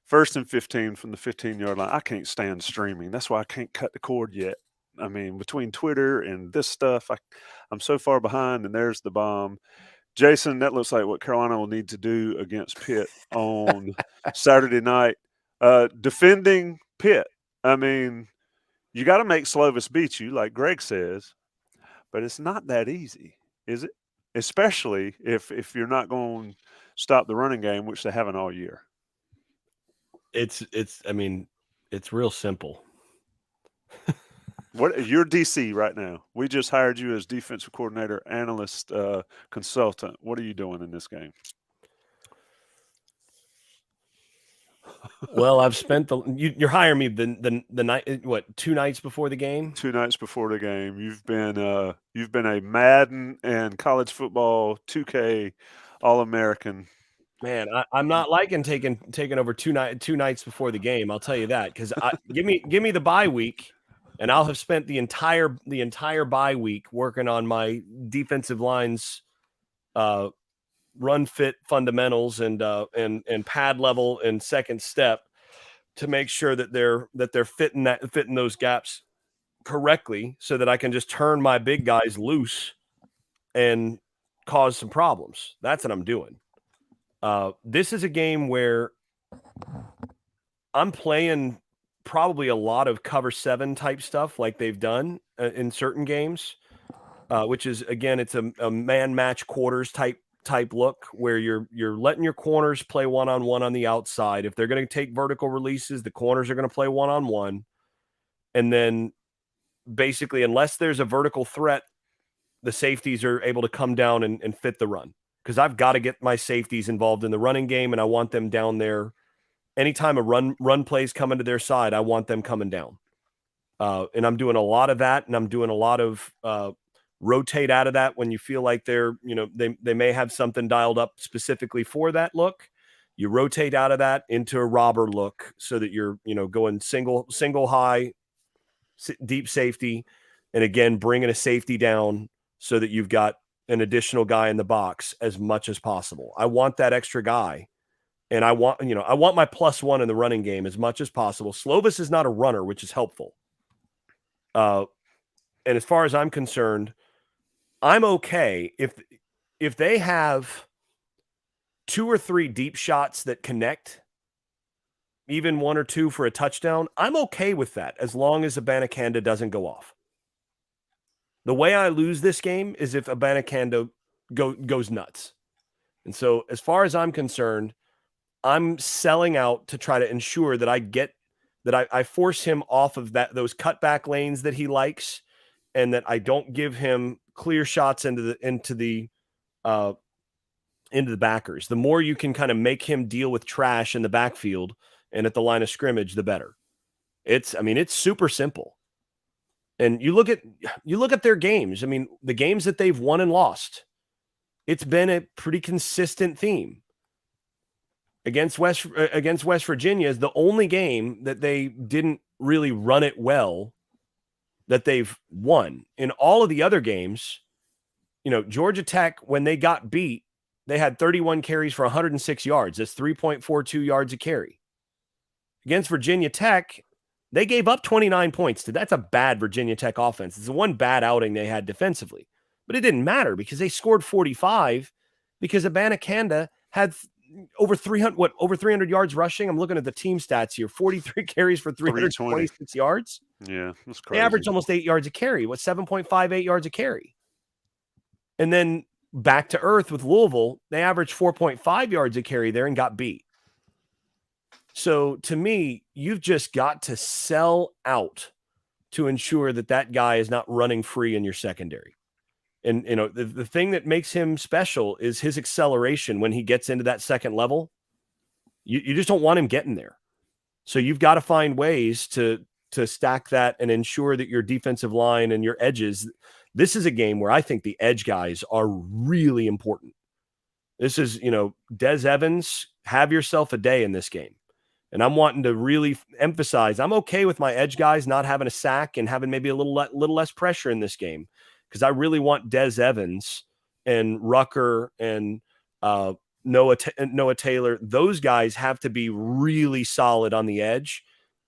1st and 15 from the 15-yard line. I can't stand streaming. That's why I can't cut the cord yet. I mean, between Twitter and this stuff, I'm so far behind, and there's the bomb. Jason, that looks like what Carolina will need to do against Pitt on Saturday night. Defending Pitt, I mean, you got to make Slovis beat you, like Greg says, but it's not that easy, is it? Especially if you're not going to stop the running game, which they haven't all year. It's real simple. What you're DC right now? We just hired you as defensive coordinator, analyst, consultant. What are you doing in this game? Well, I've spent you're hiring me the night 2 nights before the game. 2 nights before the game, you've been a Madden and college football 2K All-American. Man, I'm not liking taking over 2 nights before the game. I'll tell you that, because give me the bye week, and I'll have spent the entire bye week working on my defensive lines, run fit fundamentals and pad level and second step to make sure that they're fitting those gaps correctly, so that I can just turn my big guys loose and cause some problems. That's what I'm doing. This is a game where I'm playing probably a lot of cover 7 type stuff like they've done in certain games, which is, again, it's a man match quarters type look where you're letting your corners play one-on-one on the outside. If they're going to take vertical releases, the corners are going to play one-on-one. And then basically, unless there's a vertical threat, the safeties are able to come down and fit the run. Because I've got to get my safeties involved in the running game, and I want them down there. Anytime a run plays coming to their side, I want them coming down. And I'm doing a lot of that, and I'm doing a lot of rotate out of that when you feel like they may have something dialed up specifically for that look. You rotate out of that into a robber look so that you're going single high, deep safety, and again bringing a safety down so that you've got an additional guy in the box as much as possible. I want that extra guy, and I want my +1 in the running game as much as possible. Slovis is not a runner, which is helpful. And as far as I'm concerned, I'm okay if they have 2 or 3 deep shots that connect, even 1 or 2 for a touchdown. I'm okay with that as long as Abanikanda doesn't go off. The way I lose this game is if Abanikanda goes nuts. And so as far as I'm concerned, I'm selling out to try to ensure that I force him off of those cutback lanes that he likes, and that I don't give him clear shots into the backers. The more you can kind of make him deal with trash in the backfield and at the line of scrimmage, the better. It's super simple. And you look at their games. I mean, the games that they've won and lost, it's been a pretty consistent theme. Against West Virginia is the only game that they didn't really run it well. that they've won. In all of the other games, Georgia Tech, when they got beat, they had 31 carries for 106 yards. That's 3.42 yards a carry. Against Virginia Tech, they gave up 29 points. That's a bad Virginia Tech offense. It's the one bad outing they had defensively. But it didn't matter because they scored 45 because Abanikanda had over 300 yards rushing. I'm looking at the team stats here. 43 carries for 326 yards. Yeah, that's crazy. They averaged almost 8 yards a carry. 7.58 yards a carry. And then back to earth with Louisville, they averaged 4.5 yards a carry there and got beat. So to me, you've just got to sell out to ensure that guy is not running free in your secondary. And, the thing that makes him special is his acceleration when he gets into that second level. You just don't want him getting there. So you've got to find ways to stack that and ensure that your defensive line and your edges. This is a game where I think the edge guys are really important. This is, Des Evans, have yourself a day in this game. And I'm wanting to really emphasize, I'm okay with my edge guys not having a sack and having maybe a little less pressure in this game, because I really want Des Evans and Rucker and Noah Taylor. Those guys have to be really solid on the edge,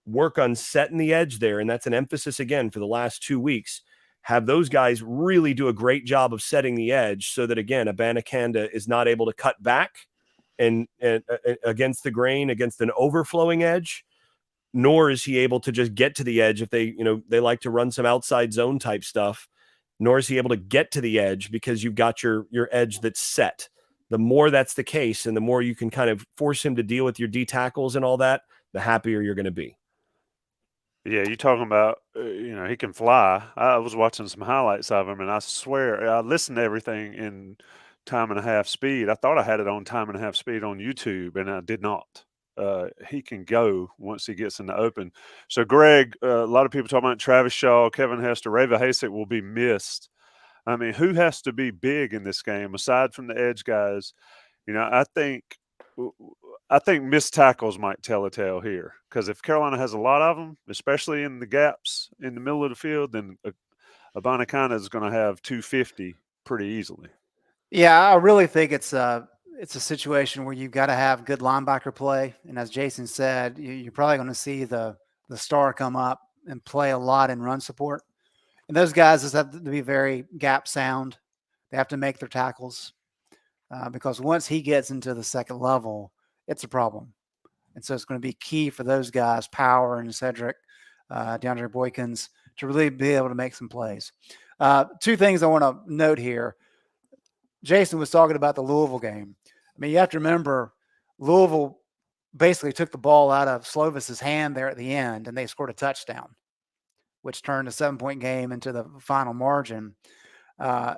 work on setting the edge there. And that's an emphasis again for the last 2 weeks. Have those guys really do a great job of setting the edge so that, again, Abanikanda is not able to cut back and against the grain, against an overflowing edge, nor is he able to just get to the edge if they like to run some outside zone type stuff, nor is he able to get to the edge because you've got your edge that's set. The more that's the case and the more you can kind of force him to deal with your D tackles and all that, the happier you're going to be. Yeah, you're talking about, he can fly. I was watching some highlights of him, and I swear I listened to everything in time and a half speed. I thought I had it on time and a half speed on YouTube, and I did not. He can go once he gets in the open. So, Greg, a lot of people talking about Travis Shaw, Kevin Hester, Reva Hasek will be missed. I mean, who has to be big in this game aside from the edge guys? I think missed tackles might tell a tale here, because if Carolina has a lot of them, especially in the gaps in the middle of the field, then Abanikanda is going to have 250 pretty easily. Yeah, I really think it's a situation where you've got to have good linebacker play. And as Jason said, you're probably going to see the star come up and play a lot in run support. And those guys just have to be very gap sound. They have to make their tackles because once he gets into the second level, it's a problem. And so it's going to be key for those guys, Power and Cedric, DeAndre Boykins, to really be able to make some plays. Two things I want to note here. Jason was talking about the Louisville game. I mean, you have to remember Louisville basically took the ball out of Slovis's hand there at the end, and they scored a touchdown, which turned a 7-point game into the final margin. And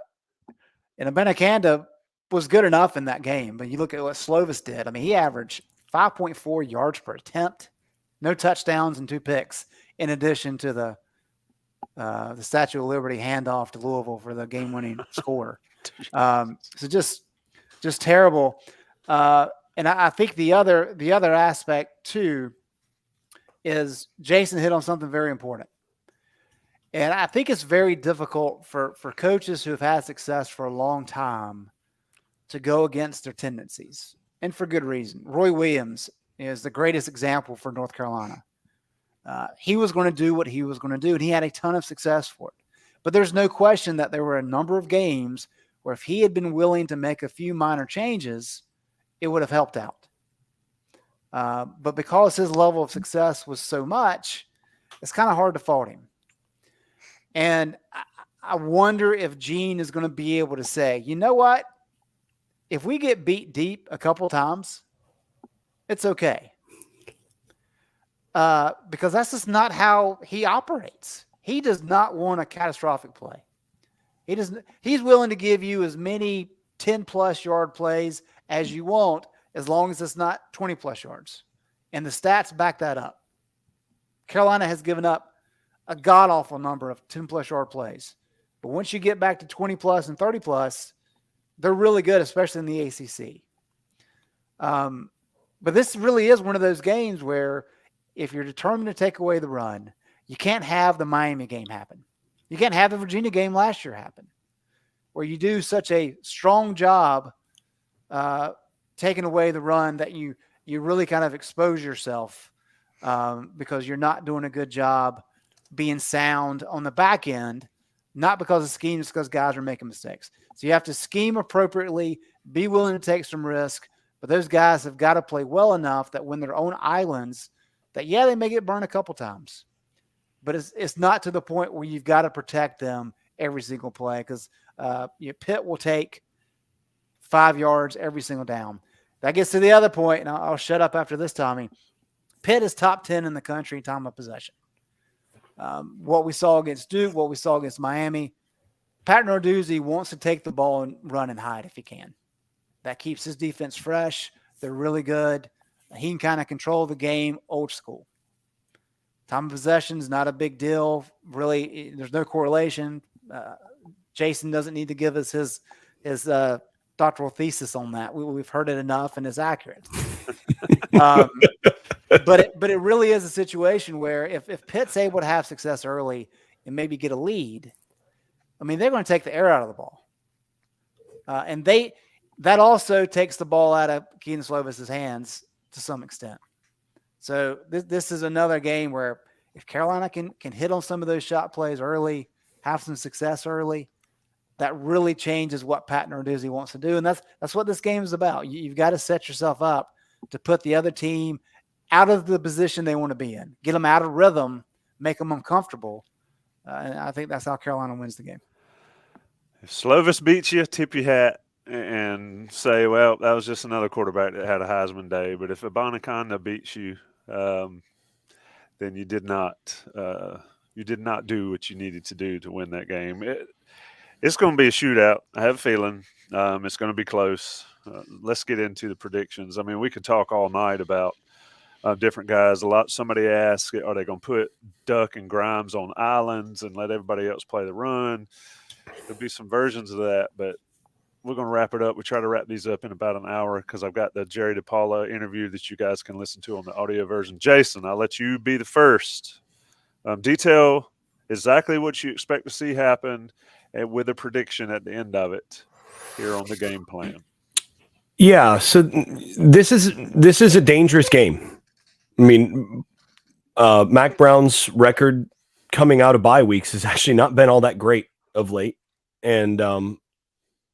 Abanikanda was good enough in that game, but you look at what Slovis did. I mean, he averaged 5.4 yards per attempt, no touchdowns and 2 picks, in addition to the Statue of Liberty handoff to Louisville for the game-winning score. So just terrible. And I think the other aspect too is Jason hit on something very important. And I think it's very difficult for coaches who have had success for a long time to go against their tendencies, and for good reason. Roy Williams is the greatest example for North Carolina. He was going to do what he was going to do, and he had a ton of success for it. But there's no question that there were a number of games where if he had been willing to make a few minor changes, it would have helped out. But because his level of success was so much, it's kind of hard to fault him. And I wonder if Gene is going to be able to say, you know what? If we get beat deep a couple of times, it's okay. Because that's just not how he operates. He does not want a catastrophic play. He's willing to give you as many 10-plus yard plays as you want, as long as it's not 20-plus yards. And the stats back that up. Carolina has given up a god-awful number of 10-plus yard plays. But once you get back to 20-plus and 30-plus, they're really good, especially in the ACC. But this really is one of those games where if you're determined to take away the run, you can't have the Miami game happen. You can't have the Virginia game last year happen, where you do such a strong job taking away the run that you really kind of expose yourself because you're not doing a good job being sound on the back end, not because of schemes, because guys are making mistakes. So you have to scheme appropriately, be willing to take some risk, but those guys have got to play well enough that when they're on islands, that, yeah, they may get burned a couple times, but it's not to the point where you've got to protect them every single play, because Pitt will take 5 yards every single down. That gets to the other point, and I'll shut up after this, Tommy. Pitt is top 10 in the country in time of possession. What we saw against Duke, what we saw against Miami, Pat Narduzzi wants to take the ball and run and hide if he can. That keeps his defense fresh. They're really good. He can kind of control the game old school. Time of possession is not a big deal. Really, there's no correlation. Jason doesn't need to give us his doctoral thesis on that. We've heard it enough, and it's accurate. But it really is a situation where if Pitt's able to have success early and maybe get a lead, I mean, they're going to take the air out of the ball. And that also takes the ball out of Keaton Slovis's hands to some extent. So this is another game where if Carolina can hit on some of those shot plays early, have some success early, that really changes what Pat Narduzzi wants to do. And that's what this game is about. You've got to set yourself up to put the other team out of the position they want to be in, get them out of rhythm, make them uncomfortable. And I think that's how Carolina wins the game. If Slovis beats you, tip your hat and say, well, that was just another quarterback that had a Heisman day. But if Abanikanda beats you, then you did not do what you needed to do to win that game. It's going to be a shootout. I have a feeling it's going to be close. Let's get into the predictions. I mean, we could talk all night about different guys. Somebody asked, are they going to put Duck and Grimes on islands and let everybody else play the run? There'll be some versions of that, but we're going to wrap it up. We try to wrap these up in about an hour because I've got the Jerry DePaula interview that you guys can listen to on the audio version. Jason, I'll let you be the first. Detail exactly what you expect to see happen and with a prediction at the end of it here on the game plan. Yeah, so this is a dangerous game. I mean, Mac Brown's record coming out of bye weeks has actually not been all that great of late. And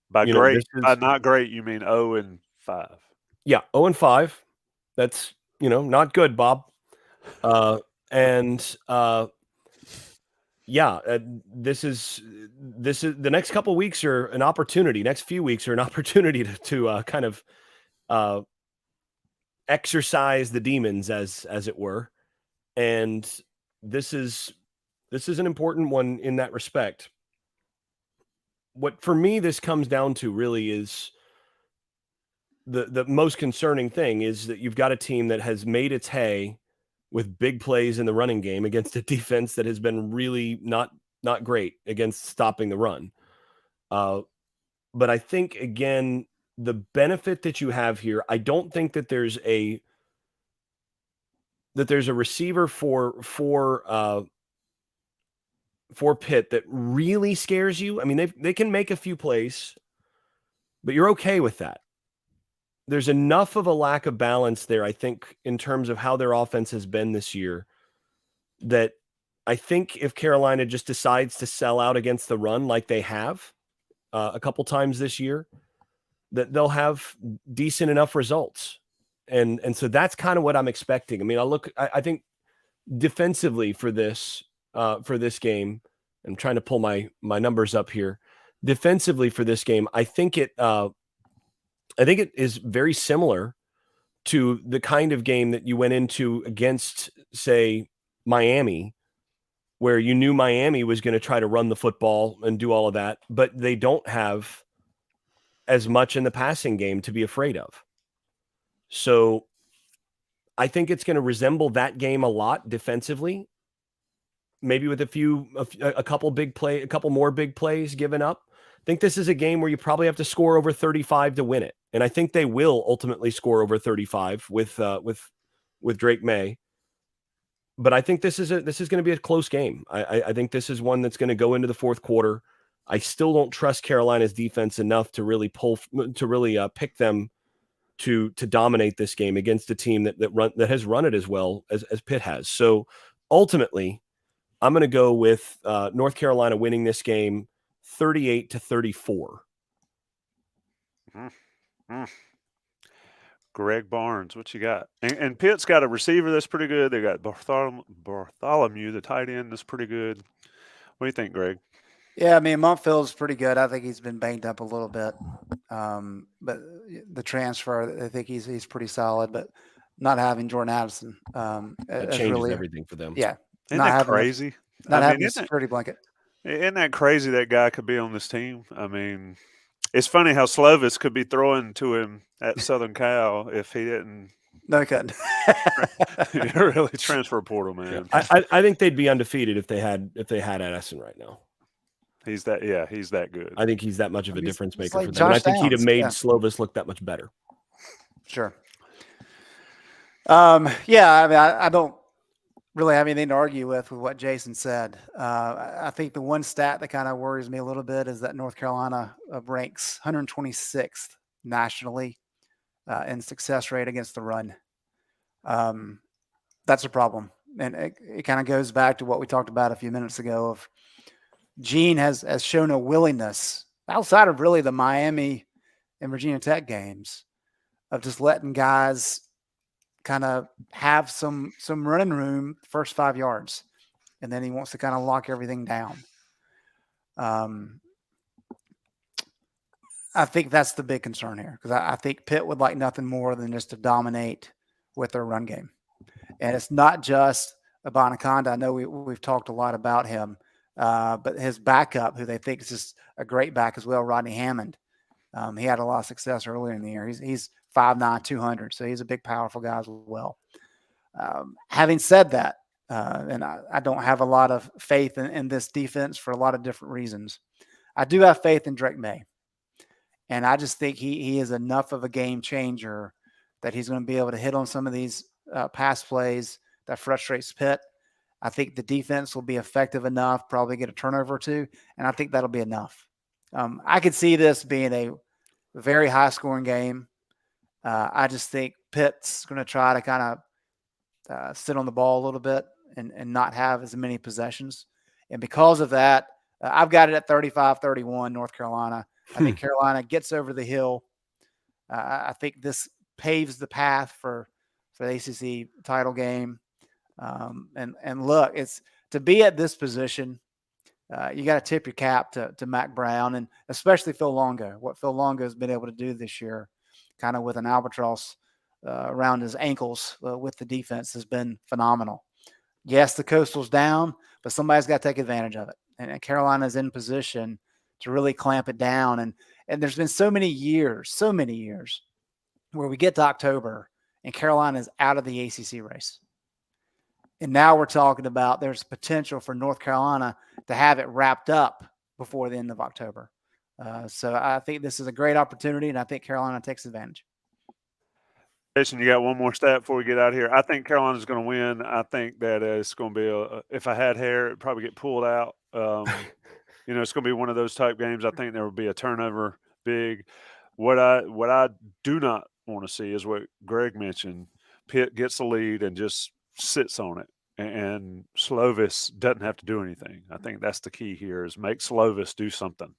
by not great, you mean 0-5. Yeah, 0-5. That's, not good, Bob. This is the next couple of weeks are an opportunity. Next few weeks are an opportunity to kind of exercise the demons, as it were. And this is an important one in that respect. What for me this comes down to really is the most concerning thing is that you've got a team that has made its hay with big plays in the running game against a defense that has been really not great against stopping the run. But I think, again, the benefit that you have here, I don't think that there's a receiver for Pitt that really scares you. I mean, they can make a few plays, but you're okay with that. There's enough of a lack of balance there, I think, in terms of how their offense has been this year, that I think if Carolina just decides to sell out against the run like they have a couple times this year, that they'll have decent enough results. And so that's kind of what I'm expecting. I mean, I think defensively for this game, I'm trying to pull my numbers up here. Defensively for this game, I think it is very similar to the kind of game that you went into against, say, Miami, where you knew Miami was going to try to run the football and do all of that, but they don't have as much in the passing game to be afraid of. So I think it's going to resemble that game a lot defensively, maybe with a couple more big plays given up. I think this is a game where you probably have to score over 35 to win it. And I think they will ultimately score over 35 with Drake Maye. But I think this is going to be a close game. I think this is one that's going to go into the fourth quarter. I still don't trust Carolina's defense enough to really pick them to dominate this game against a team that has run it as well as Pitt has. So ultimately, I'm going to go with North Carolina winning this game 38-34. Greg Barnes, what you got? And Pitt's got a receiver that's pretty good. They got Bartholomew, the tight end, that's pretty good. What do you think, Greg? Yeah, I mean, Montfield's pretty good. I think he's been banged up a little bit. But the transfer, I think he's pretty solid. But not having Jordan Addison that changes really everything for them. Yeah. Isn't that crazy? Not having a security blanket. Isn't that crazy that guy could be on this team? I mean, it's funny how Slovis could be throwing to him at Southern Cal if he didn't. No, he couldn't. You're really transfer portal, man. Yeah. I think they'd be undefeated if they had Addison right now. He's that good. I think he's that much of a difference maker like for them. And I think he'd have made Slovis look that much better. Sure. Yeah, I mean, I don't really have anything to argue with what Jason said. I think the one stat that kind of worries me a little bit is that North Carolina ranks 126th nationally in success rate against the run. That's a problem. And it kind of goes back to what we talked about a few minutes ago of Gene has shown a willingness outside of really the Miami and Virginia Tech games of just letting guys kind of have some running room first 5 yards. And then he wants to kind of lock everything down. I think that's the big concern here because I think Pitt would like nothing more than just to dominate with their run game. And it's not just Abanaconda. I know we've talked a lot about him, but his backup, who they think is just a great back as well, Rodney Hammond. He had a lot of success earlier in the year. He's 5'9", 200, so he's a big, powerful guy as well. Having said that, and I don't have a lot of faith in this defense for a lot of different reasons. I do have faith in Drake Maye. And I just think he is enough of a game changer that he's going to be able to hit on some of these pass plays that frustrates Pitt. I think the defense will be effective enough, probably get a turnover or two, and I think that'll be enough. I could see this being a very high-scoring game. I just think Pitt's going to try to kind of sit on the ball a little bit and not have as many possessions. And because of that, I've got it at 35-31 North Carolina. I think Carolina gets over the hill. I think this paves the path for the ACC title game. And look, it's to be at this position. You got to tip your cap to Mac Brown and especially Phil Longo. What Phil Longo has been able to do this year, kind of with an albatross around his ankles with the defense, has been phenomenal. Yes, the Coastal's down, but somebody's got to take advantage of it. And Carolina's in position to really clamp it down. And there's been so many years where we get to October and Carolina is out of the ACC race. And now we're talking about there's potential for North Carolina to have it wrapped up before the end of October. So I think this is a great opportunity, and I think Carolina takes advantage. Jason, you got one more stat before we get out of here. I think Carolina's going to win. I think that it's going to be if I had hair, it'd probably get pulled out. It's going to be one of those type games. I think there will be a turnover big. What I do not want to see is what Greg mentioned. Pitt gets the lead and just sits on it, and Slovis doesn't have to do anything. I think that's the key here is make Slovis do something.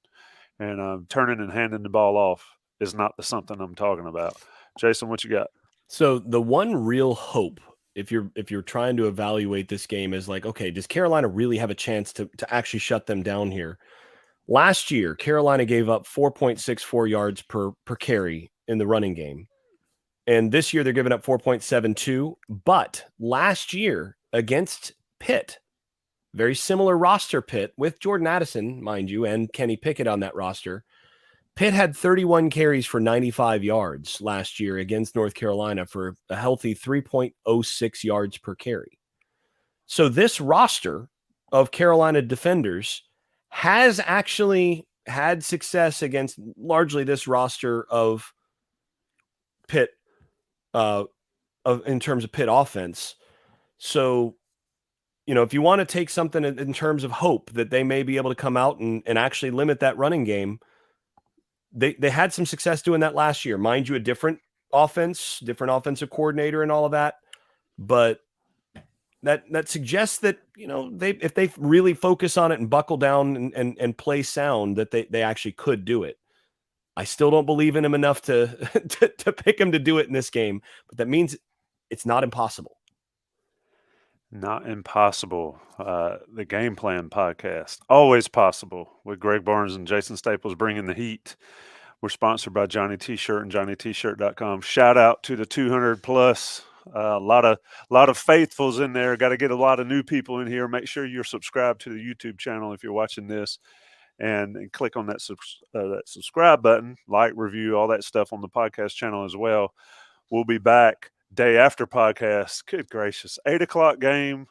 And turning and handing the ball off is not the something I'm talking about. Jason, what you got? So the one real hope, if you're trying to evaluate this game, is like, okay, does Carolina really have a chance to actually shut them down here? Last year, Carolina gave up 4.64 yards per carry in the running game. And this year they're giving up 4.72. But last year against Pitt, very similar roster Pitt with Jordan Addison, mind you, and Kenny Pickett on that roster. Pitt had 31 carries for 95 yards last year against North Carolina for a healthy 3.06 yards per carry. So this roster of Carolina defenders has actually had success against largely this roster of Pitt in terms of Pitt offense. So if you want to take something in terms of hope that they may be able to come out and actually limit that running game, they had some success doing that last year. Mind you, a different offensive coordinator and all of that. But that suggests that, if they really focus on it and buckle down and play sound, that they actually could do it. I still don't believe in him enough to pick him to do it in this game, but that means it's not impossible. Not impossible. The Game Plan podcast, always possible, with Greg Barnes and Jason Staples bringing the heat. We're sponsored by Johnny T-Shirt and JohnnyT-Shirt.com. Shout out to the 200 plus. A lot of faithfuls in there. Got to get a lot of new people in here. Make sure you're subscribed to the YouTube channel if you're watching this, and click on that subscribe button, like, review, all that stuff on the podcast channel as well. We'll be back day after podcast. Good gracious, 8:00 game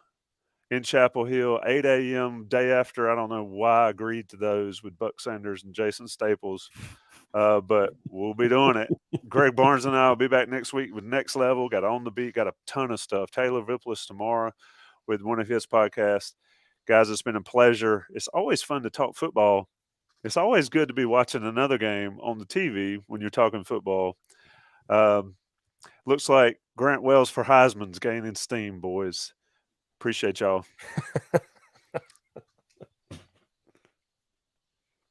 in Chapel Hill, 8 a.m. day after. I don't know why I agreed to those with Buck Sanders and Jason Staples. But we'll be doing it. Greg Barnes and I will be back next week with Next Level. Got On the Beat, got a ton of stuff. Taylor Viplis tomorrow with one of his podcasts. Guys, it's been a pleasure. It's always fun to talk football. It's always good to be watching another game on the TV when you're talking football. Looks like Grant Wells for Heisman's gaining steam, boys. Appreciate y'all.